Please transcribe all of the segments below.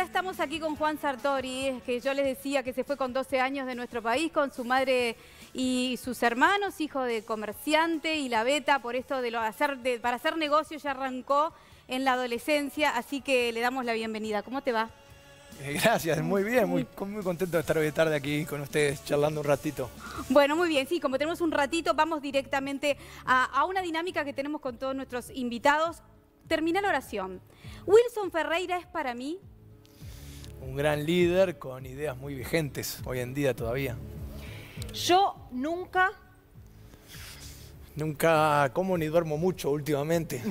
ya estamos aquí con Juan Sartori, que yo les decía que se fue con 12 años de nuestro país, con su madre y sus hermanos, hijo de comerciante, y la beta por esto de para hacer negocios ya arrancó en la adolescencia, así que le damos la bienvenida. ¿Cómo te va? Gracias, muy bien, muy contento de estar hoy de tarde aquí con ustedes charlando un ratito. Bueno, muy bien, sí, como tenemos un ratito, vamos directamente a una dinámica que tenemos con todos nuestros invitados. Termina la oración. Wilson Ferreira es para mí un gran líder con ideas muy vigentes hoy en día todavía. Yo nunca como ni duermo mucho últimamente.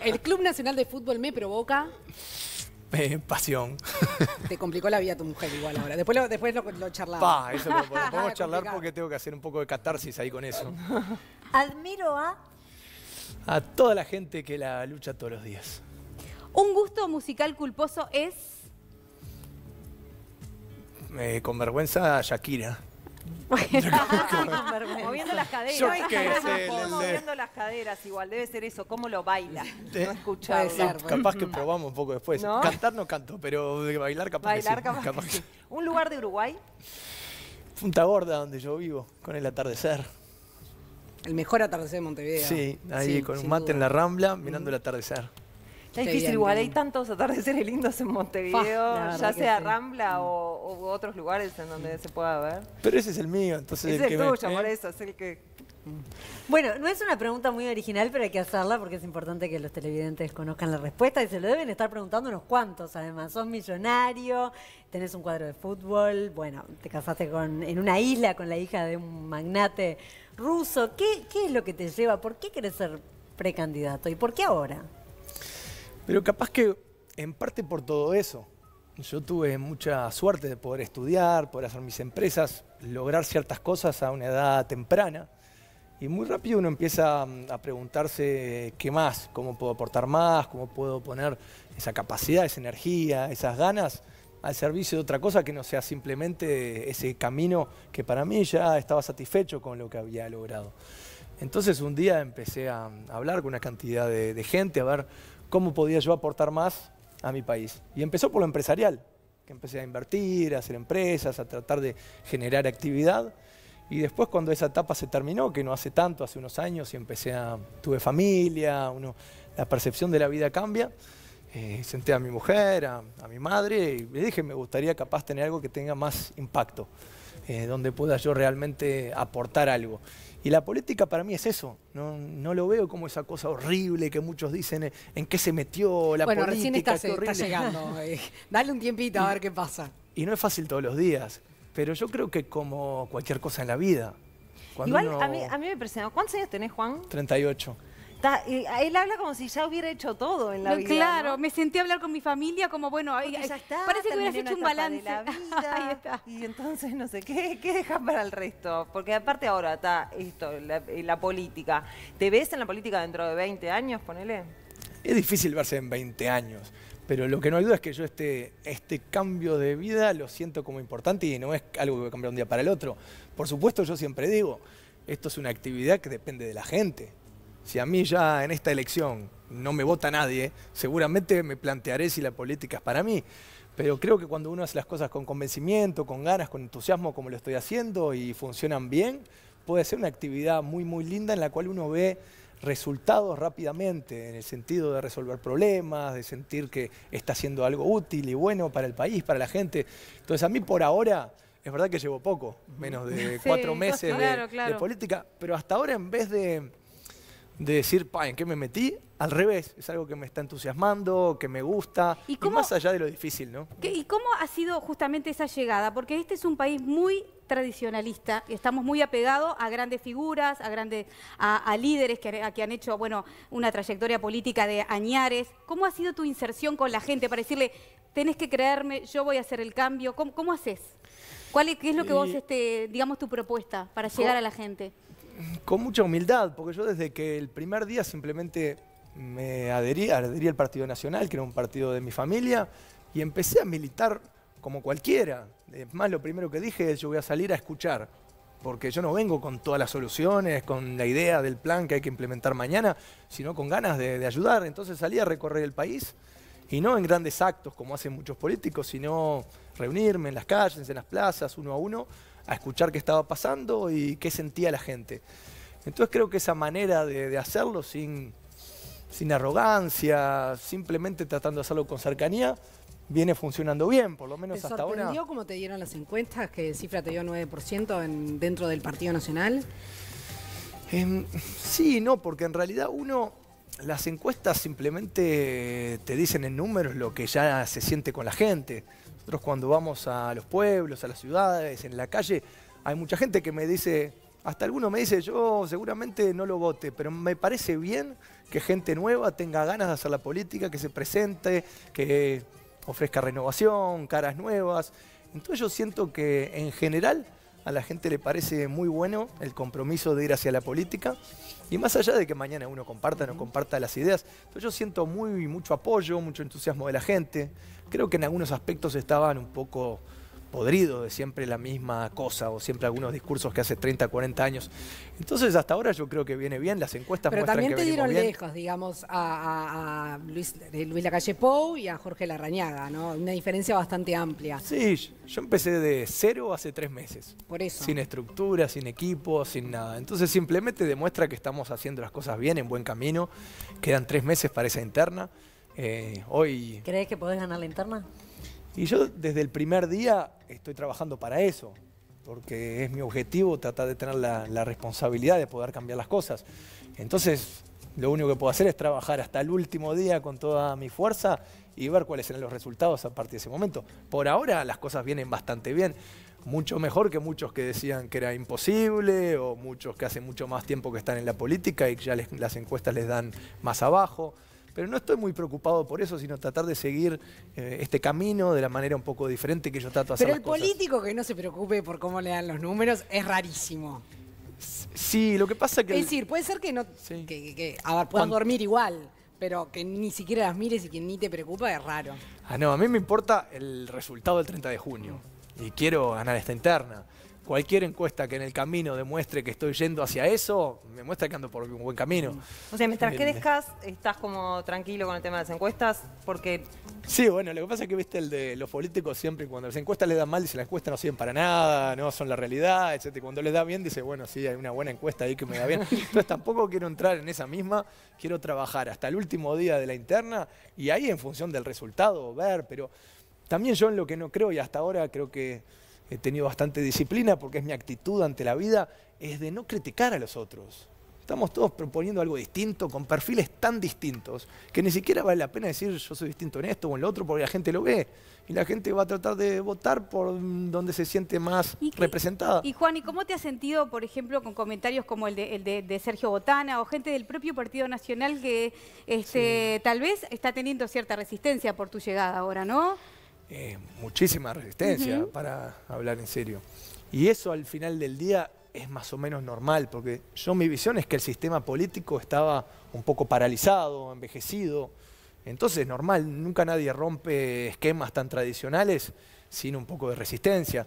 El Club Nacional de Fútbol me provoca. Pasión. Te complicó la vida tu mujer igual ahora. Después lo charlamos. Eso lo podemos charlar porque tengo que hacer un poco de catarsis ahí con eso. admiro a toda la gente que la lucha todos los días. Un gusto musical culposo es... Con vergüenza, Shakira. moviendo las caderas. Yo qué sé, moviendo las caderas igual, debe ser eso, cómo lo baila. No escucharlo. Capaz que probamos un poco después. ¿No? Cantar no canto, pero de bailar capaz que sí. Capaz que sí. ¿Un lugar de Uruguay? Punta Gorda, donde yo vivo, con el atardecer. El mejor atardecer de Montevideo. Sí, ahí con un mate en la Rambla, mirando el atardecer. Está difícil igual, hay tantos atardeceres lindos en Montevideo, ya sea Rambla o otros lugares en donde se pueda ver. Pero ese es el mío, entonces Ese es el tuyo, por eso, es el que... Bueno, no es una pregunta muy original, pero hay que hacerla porque es importante que los televidentes conozcan la respuesta y se lo deben estar preguntando unos cuantos, además. Sos millonario, tenés un cuadro de fútbol, bueno, te casaste en una isla con la hija de un magnate ruso. ¿Qué es lo que te lleva? ¿Por qué querés ser precandidato? ¿Y por qué ahora? Pero capaz que en parte por todo eso. Yo tuve mucha suerte de poder estudiar, poder hacer mis empresas, lograr ciertas cosas a una edad temprana. Y muy rápido uno empieza a preguntarse qué más, cómo puedo aportar más, cómo puedo poner esa capacidad, esa energía, esas ganas al servicio de otra cosa que no sea simplemente ese camino que para mí ya estaba satisfecho con lo que había logrado. Entonces un día empecé a hablar con una cantidad de gente, a ver cómo podía yo aportar más a mi país. Y empezó por lo empresarial, que empecé a invertir, a hacer empresas, a tratar de generar actividad. Y después cuando esa etapa se terminó, que no hace tanto, hace unos años, y tuve familia, la percepción de la vida cambia, senté a mi mujer, a mi madre, y le dije, me gustaría capaz tener algo que tenga más impacto, donde pueda yo realmente aportar algo. Y la política para mí es eso, no lo veo como esa cosa horrible que muchos dicen, en qué se metió la política. Recién está llegando, dale un tiempito a ver qué pasa. Y no es fácil todos los días, pero yo creo que como cualquier cosa en la vida. Igual a mí me impresiona. ¿Cuántos años tenés, Juan? 38. Él habla como si ya hubiera hecho todo en la vida. Claro, ¿no? Me Me senté a hablar con mi familia como, bueno, ya está, parece que hubieras hecho un balance. De la vida, Ahí está. Y entonces, no sé, ¿qué dejas para el resto? Porque aparte ahora está esto, la política. ¿Te ves en la política dentro de 20 años, ponele? Es difícil verse en 20 años, pero lo que no hay duda es que yo este cambio de vida lo siento como importante y no es algo que voy a cambiar un día para el otro. Por supuesto, yo siempre digo, esto es una actividad que depende de la gente. Si a mí ya en esta elección no me vota nadie, seguramente me plantearé si la política es para mí. Pero creo que cuando uno hace las cosas con convencimiento, con ganas, con entusiasmo, como lo estoy haciendo, y funcionan bien, puede ser una actividad muy, muy linda en la cual uno ve resultados rápidamente, en el sentido de resolver problemas, de sentir que está haciendo algo útil y bueno para el país, para la gente. Entonces a mí por ahora, es verdad que llevo poco, menos de 4 meses de política, pero hasta ahora en vez de decir, ¿en qué me metí? Al revés, es algo que me está entusiasmando, que me gusta, y más allá de lo difícil, ¿no? ¿Y cómo ha sido justamente esa llegada? Porque este es un país muy tradicionalista, y estamos muy apegados a grandes figuras, a líderes que han hecho, bueno, una trayectoria política de añares. ¿Cómo ha sido tu inserción con la gente para decirle, tenés que creerme, yo voy a hacer el cambio? ¿Cómo haces? ¿Qué es lo que vos, digamos, tu propuesta para llegar a la gente? Con mucha humildad, porque yo desde que el primer día simplemente me adherí al Partido Nacional, que era un partido de mi familia, y empecé a militar como cualquiera. Es más, lo primero que dije es yo voy a salir a escuchar, porque yo no vengo con todas las soluciones, con la idea del plan que hay que implementar mañana, sino con ganas de ayudar. Entonces salí a recorrer el país Y no en grandes actos como hacen muchos políticos, sino reunirme en las calles, en las plazas, uno a uno, a escuchar qué estaba pasando y qué sentía la gente. Entonces creo que esa manera de hacerlo sin arrogancia, simplemente tratando de hacerlo con cercanía, viene funcionando bien, por lo menos ¿Te hasta ahora. sorprendió cómo te dieron las encuestas? ¿Qué cifra te dio 9% dentro del Partido Nacional? Sí, no, porque en realidad las encuestas simplemente te dicen en números lo que ya se siente con la gente. Nosotros cuando vamos a los pueblos, a las ciudades, en la calle, hay mucha gente que me dice, hasta alguno me dice, yo seguramente no lo vote, pero me parece bien que gente nueva tenga ganas de hacer la política, que se presente, que ofrezca renovación, caras nuevas. Entonces yo siento que en general a la gente le parece muy bueno el compromiso de ir hacia la política y más allá de que mañana uno comparta o no comparta las ideas, entonces yo siento mucho apoyo, mucho entusiasmo de la gente. Creo que en algunos aspectos estaban un poco podridos de siempre la misma cosa o siempre algunos discursos que hace 30, 40 años. Entonces hasta ahora yo creo que viene bien, las encuestas Pero muestran también que te venimos dieron bien. lejos, digamos, a Luis Lacalle Pou y a Jorge Larrañaga, ¿no? Una diferencia bastante amplia. Sí, yo empecé de cero hace 3 meses. Por eso. Sin estructura, sin equipo, sin nada. Entonces simplemente demuestra que estamos haciendo las cosas bien, en buen camino. Quedan 3 meses para esa interna. Hoy... ¿Crees que podés ganar la interna? Y yo desde el primer día estoy trabajando para eso, porque es mi objetivo tratar de tener la responsabilidad de poder cambiar las cosas. Entonces, lo único que puedo hacer es trabajar hasta el último día con toda mi fuerza y ver cuáles serán los resultados a partir de ese momento. Por ahora las cosas vienen bastante bien, mucho mejor que muchos que decían que era imposible o muchos que hace mucho más tiempo que están en la política y que ya las encuestas les dan más abajo. Pero no estoy muy preocupado por eso, sino tratar de seguir este camino de la manera un poco diferente que yo trato de hacer Pero las cosas. el político que no se preocupe por cómo le dan los números es rarísimo. Sí, lo que pasa es que... Es decir, puede ser que no, Sí. a ver, puedan dormir igual, pero que ni siquiera las mires y que ni te preocupa es raro. No, a mí me importa el resultado del 30 de junio y quiero ganar esta interna. Cualquier encuesta que en el camino demuestre que estoy yendo hacia eso, me muestra que ando por un buen camino. O sea, mientras crezcas, estás como tranquilo con el tema de las encuestas, porque Sí, bueno, lo que pasa es que viste el de los políticos siempre cuando las encuestas les dan mal, dicen las encuestas no sirven para nada, no son la realidad, etc. Cuando les da bien, dice, bueno, sí, hay una buena encuesta ahí que me da bien. Entonces tampoco quiero entrar en esa misma, quiero trabajar hasta el último día de la interna y ahí en función del resultado ver, pero también yo en lo que no creo y hasta ahora creo que he tenido bastante disciplina porque es mi actitud ante la vida, es de no criticar a los otros. Estamos todos proponiendo algo distinto, con perfiles tan distintos, que ni siquiera vale la pena decir yo soy distinto en esto o en lo otro, porque la gente lo ve. Y la gente va a tratar de votar por donde se siente más representada. Y Juan, ¿y cómo te has sentido, por ejemplo, con comentarios como el de Sergio Botana o gente del propio Partido Nacional que tal vez está teniendo cierta resistencia por tu llegada ahora, ¿no? Muchísima resistencia, para hablar en serio. Y eso al final del día es más o menos normal, porque mi visión es que el sistema político estaba un poco paralizado, envejecido. Entonces es normal, nunca nadie rompe esquemas tan tradicionales sin un poco de resistencia.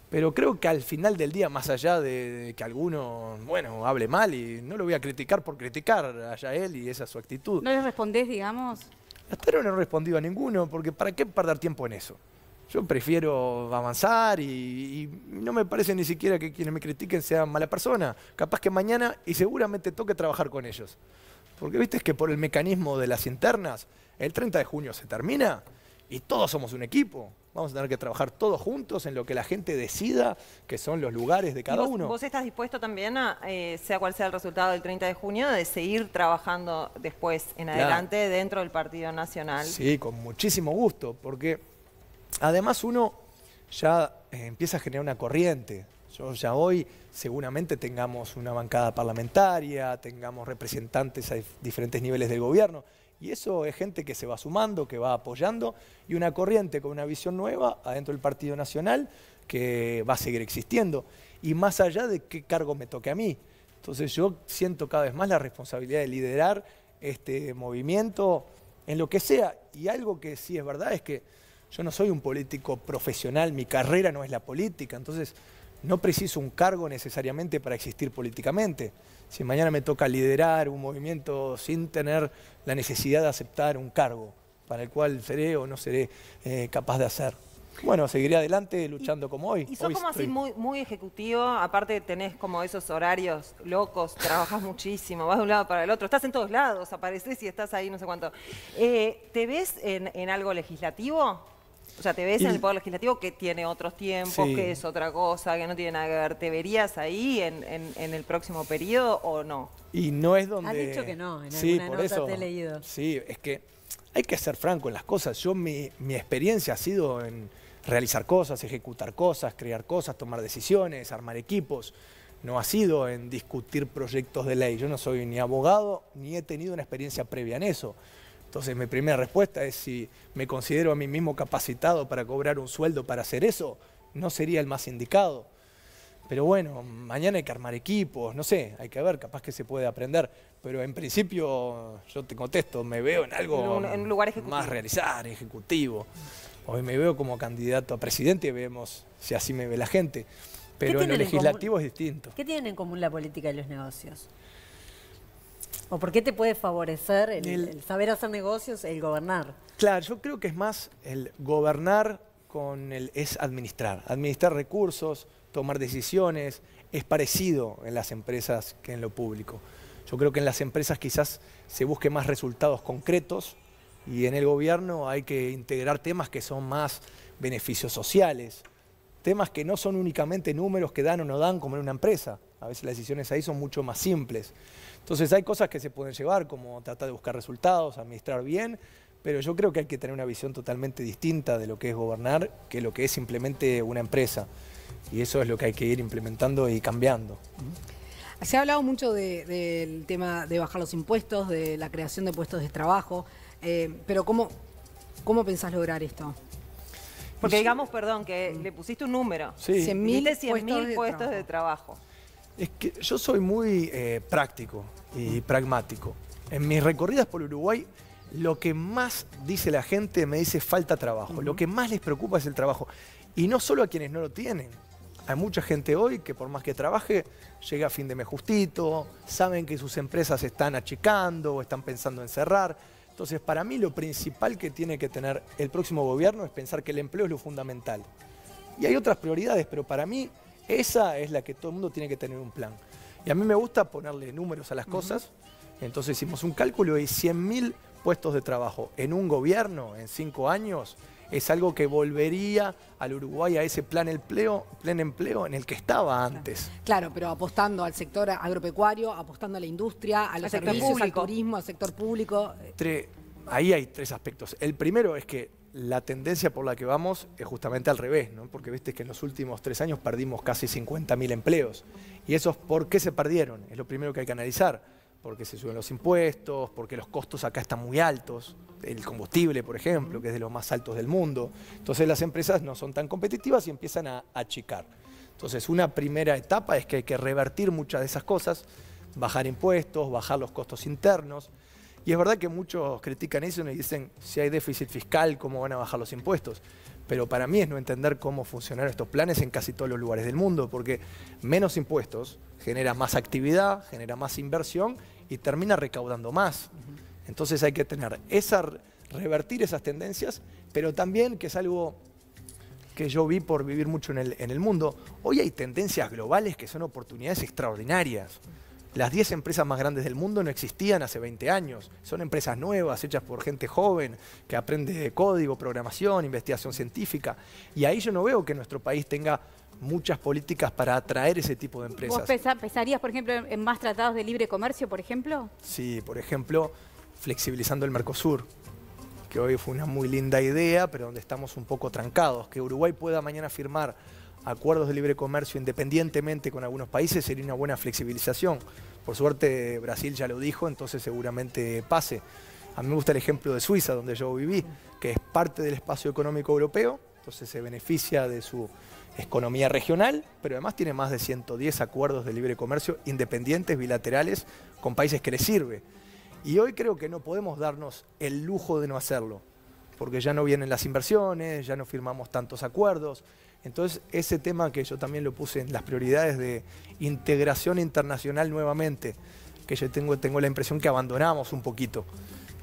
Pero creo que al final del día, más allá de que alguno, bueno, hable mal, y no lo voy a criticar por criticar, allá él y esa es su actitud. ¿No le respondés, digamos? Hasta ahora no he respondido a ninguno, porque ¿para qué perder tiempo en eso? Yo prefiero avanzar y no me parece ni siquiera que quienes me critiquen sean mala persona. Capaz que mañana y seguramente toque trabajar con ellos. Porque viste que por el mecanismo de las internas, el 30 de junio se termina y todos somos un equipo. Vamos a tener que trabajar todos juntos en lo que la gente decida, que son los lugares de cada uno. ¿Vos estás dispuesto también a, sea cual sea el resultado del 30 de junio, de seguir trabajando después en adelante dentro del Partido Nacional? Sí, con muchísimo gusto, porque además uno ya empieza a generar una corriente. Yo ya hoy seguramente tengamos una bancada parlamentaria, tengamos representantes a diferentes niveles del gobierno. Y eso es gente que se va sumando, que va apoyando, y una corriente con una visión nueva adentro del Partido Nacional que va a seguir existiendo. Y más allá de qué cargo me toque a mí. Entonces yo siento cada vez más la responsabilidad de liderar este movimiento en lo que sea. Y algo que sí es verdad es que yo no soy un político profesional, mi carrera no es la política, entonces no preciso un cargo necesariamente para existir políticamente. Si mañana me toca liderar un movimiento sin tener la necesidad de aceptar un cargo, para el cual seré o no seré capaz de hacer. Bueno, seguiré adelante luchando como hoy. Y sos Hoy como así estoy- muy ejecutivo, aparte tenés como esos horarios locos, trabajás muchísimo, vas de un lado para el otro, estás en todos lados, apareces y estás ahí no sé cuánto. ¿Te ves en algo legislativo? O sea, ¿te ves en el Poder Legislativo que tiene otros tiempos, Sí. que es otra cosa, que no tiene nada que ver? ¿Te verías ahí en el próximo periodo o no? Y no es donde... Han dicho que no, en Sí, alguna por nota eso. te he leído. Sí, es que hay que ser franco en las cosas. Yo, mi experiencia ha sido en realizar cosas, ejecutar cosas, crear cosas, tomar decisiones, armar equipos. No ha sido en discutir proyectos de ley. Yo no soy ni abogado, ni he tenido una experiencia previa en eso. Entonces, mi primera respuesta es si me considero a mí mismo capacitado para cobrar un sueldo para hacer eso, no sería el más indicado. Pero bueno, mañana hay que armar equipos, no sé, hay que ver, capaz que se puede aprender. Pero en principio, yo te contesto, me veo en algo En un lugar ejecutivo. más realizar, ejecutivo. Hoy me veo como candidato a presidente y vemos si así me ve la gente. Pero en lo tienen en legislativo es distinto. ¿Qué tienen en común la política y los negocios? ¿O por qué te puede favorecer el saber hacer negocios, el gobernar? Claro, yo creo que es más el gobernar es administrar. Administrar recursos, tomar decisiones, es parecido en las empresas que en lo público. Yo creo que en las empresas quizás se busque más resultados concretos y en el gobierno hay que integrar temas que son más beneficios sociales, temas que no son únicamente números que dan o no dan como en una empresa. A veces las decisiones ahí son mucho más simples. Entonces hay cosas que se pueden llevar, como tratar de buscar resultados, administrar bien, pero yo creo que hay que tener una visión totalmente distinta de lo que es gobernar que lo que es simplemente una empresa. Y eso es lo que hay que ir implementando y cambiando. Se ha hablado mucho del tema de bajar los impuestos, de la creación de puestos de trabajo, pero ¿cómo pensás lograr esto? Porque digamos, perdón, que le pusiste un número. Sí. 100.000 100.000 puestos de trabajo. Es que yo soy muy práctico y pragmático. En mis recorridas por Uruguay, lo que más dice la gente me dice falta trabajo. Lo que más les preocupa es el trabajo. Y no solo a quienes no lo tienen. Hay mucha gente hoy que por más que trabaje, llega a fin de mes justito, saben que sus empresas están achicando o están pensando en cerrar. Entonces, para mí lo principal que tiene que tener el próximo gobierno es pensar que el empleo es lo fundamental. Y hay otras prioridades, pero para mí esa es la que todo el mundo tiene que tener un plan. Y a mí me gusta ponerle números a las cosas. Entonces hicimos un cálculo y 100.000 puestos de trabajo en un gobierno en 5 años es algo que volvería al Uruguay a ese pleno empleo en el que estaba antes. Claro, pero apostando al sector agropecuario, apostando a la industria, a los sector servicios, al público. turismo, al sector público. Ahí hay 3 aspectos. El primero es que la tendencia por la que vamos es justamente al revés, ¿no? Porque viste que en los últimos 3 años perdimos casi 50.000 empleos. ¿Y esos por qué se perdieron? Es lo primero que hay que analizar. Porque se suben los impuestos, porque los costos acá están muy altos. El combustible, por ejemplo, que es de los más altos del mundo. Entonces las empresas no son tan competitivas y empiezan a achicar. Entonces una primera etapa es que hay que revertir muchas de esas cosas, bajar impuestos, bajar los costos internos. Y es verdad que muchos critican eso y dicen, si hay déficit fiscal, ¿cómo van a bajar los impuestos? Pero para mí es no entender cómo funcionan estos planes en casi todos los lugares del mundo, porque menos impuestos genera más actividad, genera más inversión y termina recaudando más. Entonces hay que revertir esas tendencias, pero también, que es algo que yo vi por vivir mucho en el mundo, hoy hay tendencias globales que son oportunidades extraordinarias. Las 10 empresas más grandes del mundo no existían hace 20 años. Son empresas nuevas, hechas por gente joven, que aprende código, programación, investigación científica. Y ahí yo no veo que nuestro país tenga muchas políticas para atraer ese tipo de empresas. ¿Vos pensarías, por ejemplo, en más tratados de libre comercio, por ejemplo? Sí, por ejemplo, flexibilizando el Mercosur, que hoy fue una muy linda idea, pero donde estamos un poco trancados. Que Uruguay pueda mañana firmar acuerdos de libre comercio independientemente con algunos países sería una buena flexibilización. Por suerte Brasil ya lo dijo, entonces seguramente pase. A mí me gusta el ejemplo de Suiza, donde yo viví, que es parte del espacio económico europeo, entonces se beneficia de su economía regional, pero además tiene más de 110 acuerdos de libre comercio independientes, bilaterales, con países que les sirve. Y hoy creo que no podemos darnos el lujo de no hacerlo, porque ya no vienen las inversiones, ya no firmamos tantos acuerdos. Entonces, ese tema que yo también lo puse en las prioridades de integración internacional nuevamente, que yo tengo la impresión que abandonamos un poquito.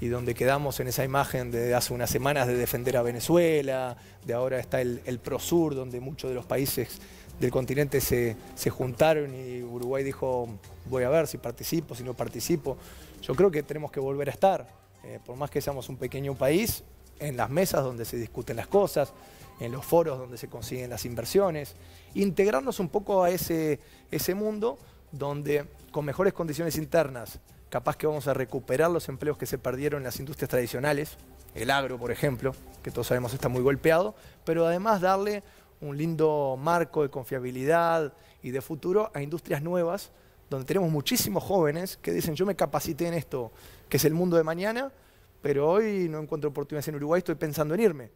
y donde quedamos en esa imagen de hace unas semanas de defender a Venezuela, de ahora está el Prosur, donde muchos de los países del continente se juntaron y Uruguay dijo, voy a ver si participo, si no participo. Yo creo que tenemos que volver a estar, por más que seamos un pequeño país, en las mesas donde se discuten las cosas, en los foros donde se consiguen las inversiones, integrarnos un poco a ese mundo donde con mejores condiciones internas, capaz que vamos a recuperar los empleos que se perdieron en las industrias tradicionales, el agro, por ejemplo, que todos sabemos está muy golpeado, pero además darle un lindo marco de confiabilidad y de futuro a industrias nuevas, donde tenemos muchísimos jóvenes que dicen, yo me capacité en esto, que es el mundo de mañana, pero hoy no encuentro oportunidades en Uruguay, estoy pensando en irme.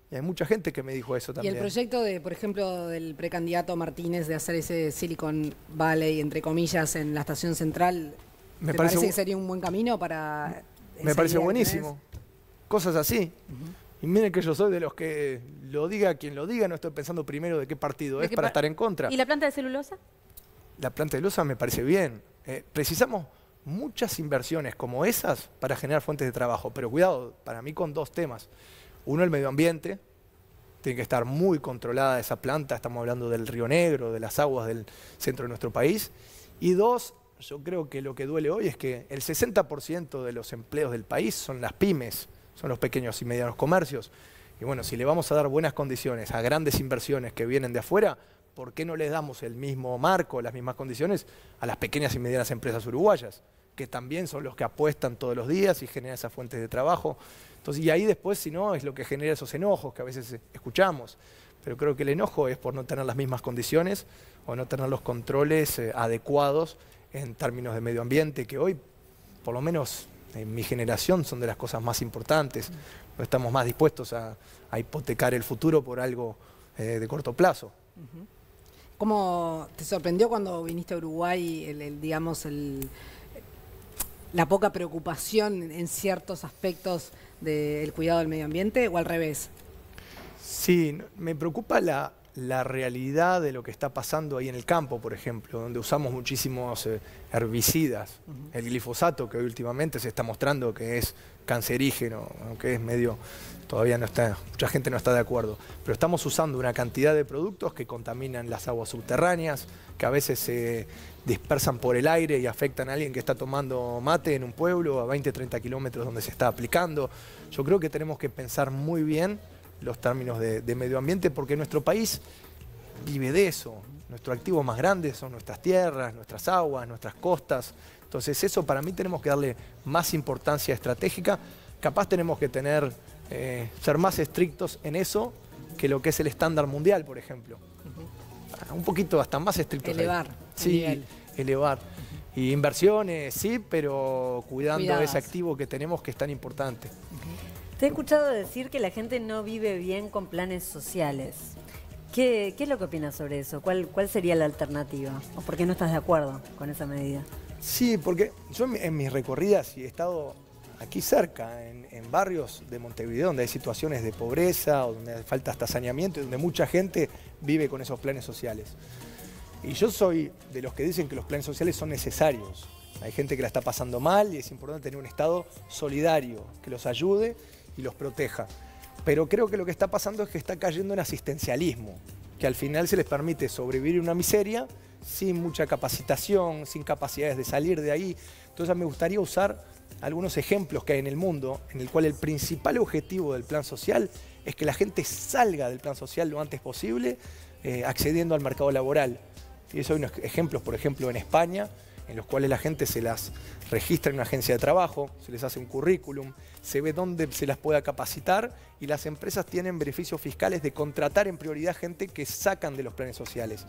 Y hay mucha gente que me dijo eso también. Y el proyecto, por ejemplo, del precandidato Martínez de hacer ese Silicon Valley, entre comillas, en la estación central, ¿te parece que sería un buen camino para...? Me parece buenísimo. Cosas así. Y miren que yo soy de los que lo diga quien lo diga, no estoy pensando primero de qué partido es para estar en contra. ¿Y la planta de celulosa? La planta de celulosa me parece bien. Precisamos muchas inversiones como esas para generar fuentes de trabajo, pero cuidado, para mí con dos temas. Uno, el medio ambiente, tiene que estar muy controlada esa planta, estamos hablando del Río Negro, de las aguas del centro de nuestro país. Y dos, yo creo que lo que duele hoy es que el 60% de los empleos del país son las pymes, son los pequeños y medianos comercios. Y bueno, si le vamos a dar buenas condiciones a grandes inversiones que vienen de afuera, ¿por qué no les damos el mismo marco, las mismas condiciones a las pequeñas y medianas empresas uruguayas? Que también son los que apuestan todos los días y generan esas fuentes de trabajo. Entonces, y ahí después, si no, es lo que genera esos enojos que a veces escuchamos. Pero creo que el enojo es por no tener las mismas condiciones o no tener los controles adecuados en términos de medio ambiente, que hoy, por lo menos en mi generación, son de las cosas más importantes. No estamos más dispuestos a hipotecar el futuro por algo de corto plazo. ¿Cómo te sorprendió cuando viniste a Uruguay, digamos, la poca preocupación en ciertos aspectos del cuidado del medio ambiente o al revés? Sí, me preocupa la realidad de lo que está pasando ahí en el campo, por ejemplo, donde usamos muchísimos herbicidas. El glifosato, que hoy últimamente se está mostrando que es cancerígeno, aunque es medio, todavía no está, mucha gente no está de acuerdo. Pero estamos usando una cantidad de productos que contaminan las aguas subterráneas, que a veces se dispersan por el aire y afectan a alguien que está tomando mate en un pueblo a 20, 30 kilómetros donde se está aplicando. Yo creo que tenemos que pensar muy bien los términos de medio ambiente, porque nuestro país vive de eso. Nuestro activo más grande son nuestras tierras, nuestras aguas, nuestras costas. Entonces eso para mí tenemos que darle más importancia estratégica. Capaz tenemos que ser más estrictos en eso que lo que es el estándar mundial, por ejemplo. Un poquito hasta más estrictos. Elevar. Sí, elevar. Y inversiones, sí, pero cuidando ese activo que tenemos que es tan importante. Te he escuchado decir que la gente no vive bien con planes sociales. ¿Qué es lo que opinas sobre eso? ¿Cuál sería la alternativa? ¿O por qué no estás de acuerdo con esa medida? Sí, porque yo en mis recorridas y he estado aquí cerca, en barrios de Montevideo, donde hay situaciones de pobreza o donde falta hasta saneamiento y donde mucha gente vive con esos planes sociales. Y yo soy de los que dicen que los planes sociales son necesarios. Hay gente que la está pasando mal y es importante tener un Estado solidario que los ayude y los proteja. Pero creo que lo que está pasando es que está cayendo en asistencialismo, que al final se les permite sobrevivir en una miseria sin mucha capacitación, sin capacidades de salir de ahí. Entonces me gustaría usar algunos ejemplos que hay en el mundo en el cual el principal objetivo del plan social es que la gente salga del plan social lo antes posible, accediendo al mercado laboral. Y eso hay unos ejemplos, por ejemplo, en España, en los cuales la gente se las registra en una agencia de trabajo, se les hace un currículum, se ve dónde se las pueda capacitar y las empresas tienen beneficios fiscales de contratar en prioridad gente que sacan de los planes sociales.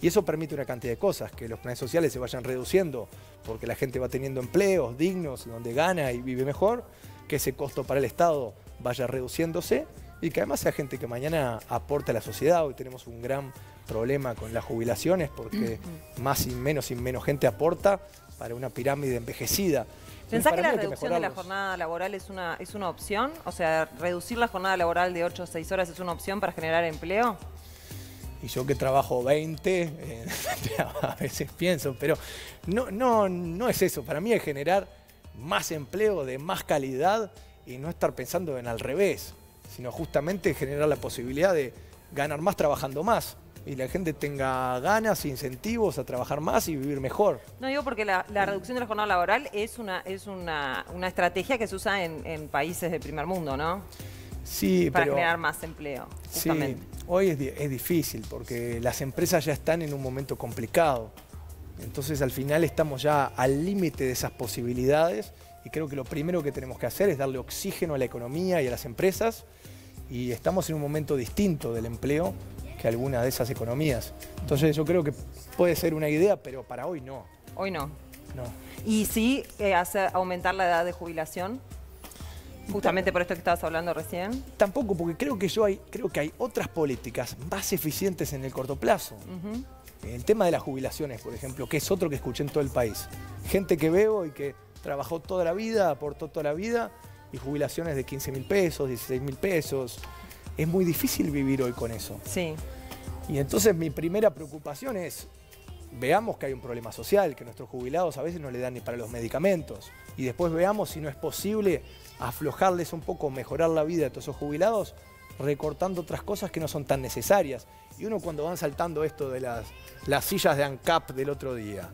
Y eso permite una cantidad de cosas, que los planes sociales se vayan reduciendo porque la gente va teniendo empleos dignos, donde gana y vive mejor, que ese costo para el Estado vaya reduciéndose y que además sea gente que mañana aporte a la sociedad. Hoy tenemos un gran problema con las jubilaciones porque más y menos gente aporta para una pirámide envejecida. ¿Pensás que la reducción de la jornada laboral es una opción? O sea, reducir la jornada laboral de 8 a 6 horas es una opción para generar empleo. Y yo que trabajo 20, a veces pienso, pero no es eso. Para mí es generar más empleo de más calidad y no estar pensando en al revés, sino justamente generar la posibilidad de ganar más trabajando más y la gente tenga ganas, incentivos a trabajar más y vivir mejor. No digo porque la reducción de la jornada laboral es una estrategia que se usa en países del primer mundo, ¿no? Sí, para pero generar más empleo, justamente. Sí, hoy es difícil porque las empresas ya están en un momento complicado. Entonces al final estamos ya al límite de esas posibilidades y creo que lo primero que tenemos que hacer es darle oxígeno a la economía y a las empresas y estamos en un momento distinto del empleo que algunas de esas economías. Entonces yo creo que puede ser una idea, pero para hoy no. Hoy no. No. ¿Y sí hace aumentar la edad de jubilación? Justamente por esto que estabas hablando recién. Tampoco, porque creo que hay otras políticas más eficientes en el corto plazo. El tema de las jubilaciones, por ejemplo, que es otro que escuché en todo el país. Gente que veo y que trabajó toda la vida, aportó toda la vida, y jubilaciones de 15.000 pesos, 16.000 pesos. Es muy difícil vivir hoy con eso. Sí. Y entonces mi primera preocupación es, veamos que hay un problema social, que nuestros jubilados a veces no le dan ni para los medicamentos. Y después veamos si no es posible aflojarles un poco, mejorar la vida de todos esos jubilados, recortando otras cosas que no son tan necesarias. Y uno cuando van saltando esto de las sillas de ANCAP del otro día,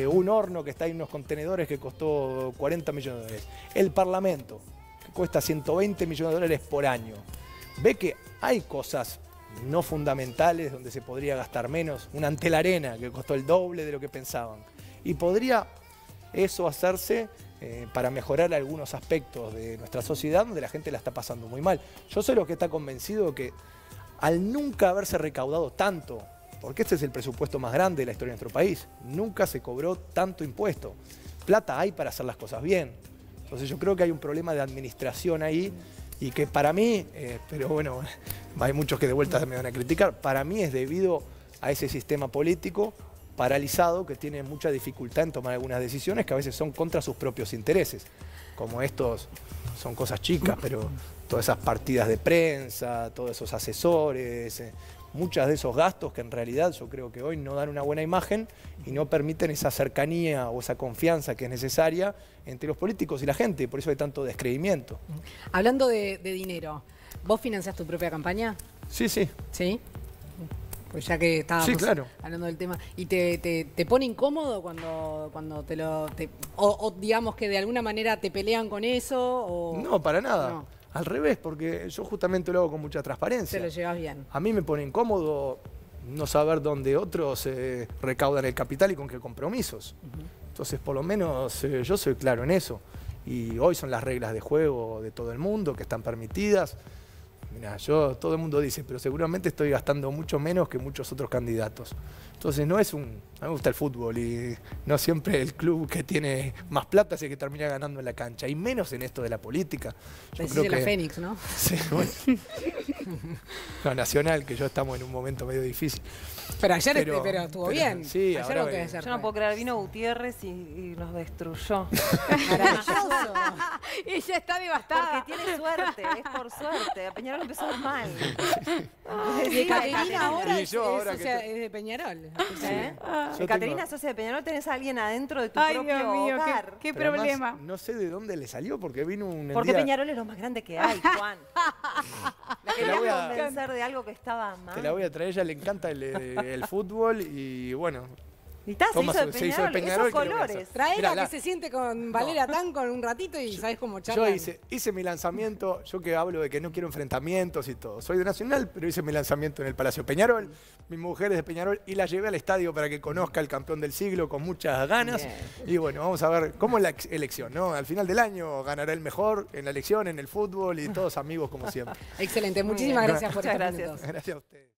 un horno que está en unos contenedores que costó 40 millones de dólares, el Parlamento, que cuesta 120 millones de dólares por año, ve que hay cosas no fundamentales donde se podría gastar menos, una Antelarena que costó el doble de lo que pensaban. Y podría eso hacerse para mejorar algunos aspectos de nuestra sociedad donde la gente la está pasando muy mal. Yo soy lo que está convencido de que al nunca haberse recaudado tanto, porque este es el presupuesto más grande de la historia de nuestro país, nunca se cobró tanto impuesto. Plata hay para hacer las cosas bien. Entonces yo creo que hay un problema de administración ahí y que para mí, pero bueno, hay muchos que de vuelta me van a criticar, para mí es debido a ese sistema político paralizado que tiene mucha dificultad en tomar algunas decisiones que a veces son contra sus propios intereses. Como estos son cosas chicas, pero todas esas partidas de prensa, todos esos asesores, muchos de esos gastos que en realidad yo creo que hoy no dan una buena imagen y no permiten esa cercanía o esa confianza que es necesaria entre los políticos y la gente, por eso hay tanto descreimiento. Hablando de dinero, ¿vos financiás tu propia campaña? Sí, sí. ¿Sí? Pues ya que estábamos hablando del tema. ¿Y te pone incómodo cuando o digamos que de alguna manera te pelean con eso? O... No, para nada. No. Al revés, porque yo justamente lo hago con mucha transparencia. Te lo llevas bien. A mí me pone incómodo no saber dónde otros recaudan el capital y con qué compromisos. Entonces, por lo menos yo soy claro en eso. Y hoy son las reglas de juego de todo el mundo que están permitidas. Mirá, todo el mundo dice, pero seguramente estoy gastando mucho menos que muchos otros candidatos. Entonces no es a mí me gusta el fútbol y no siempre el club que tiene más plata es el que termina ganando en la cancha, y menos en esto de la política. Yo creo que la Fénix, ¿no? Sí, bueno. No, Nacional, que yo estamos en un momento medio difícil. Pero ayer estuvo bien. Sí, ayer ahora no puede ser. Yo no puedo creer, vino Gutiérrez y nos destruyó. Maravilloso. Ella está devastada. Porque tiene suerte, es por suerte. A Peñarol empezó mal. Y Caterina ahora, Y yo ahora es de Peñarol. Yo Caterina, tengo- socia de Peñarol, tenés a alguien adentro de tu Ay, propio Dios mío, hogar. qué pero además, problema. no sé de dónde le salió porque vino un Porque día- Peñarol es lo más grande que hay, Juan. La Te la voy querías a- convencer de algo que estaba mal. Te la voy a traer, a ella le encanta el fútbol y bueno, Y está, se Toma, hizo de se hizo de Peñarol, Peñarol, esos ¿qué le voy a hacer? colores. Traela Mirá, que se siente con Valeria Tan con un ratito y sabes cómo charlan. yo hice mi lanzamiento, yo que hablo de que no quiero enfrentamientos y todo. Soy de Nacional, pero hice mi lanzamiento en el Palacio Peñarol. Mi mujer es de Peñarol y la llevé al estadio para que conozca al campeón del siglo con muchas ganas. Bien. Y bueno, vamos a ver cómo es la elección, ¿no? Al final del año ganará el mejor en la elección, en el fútbol y todos amigos como siempre. Excelente, muchísimas bien. gracias por Muchas estos gracias. minutos. Gracias a ustedes.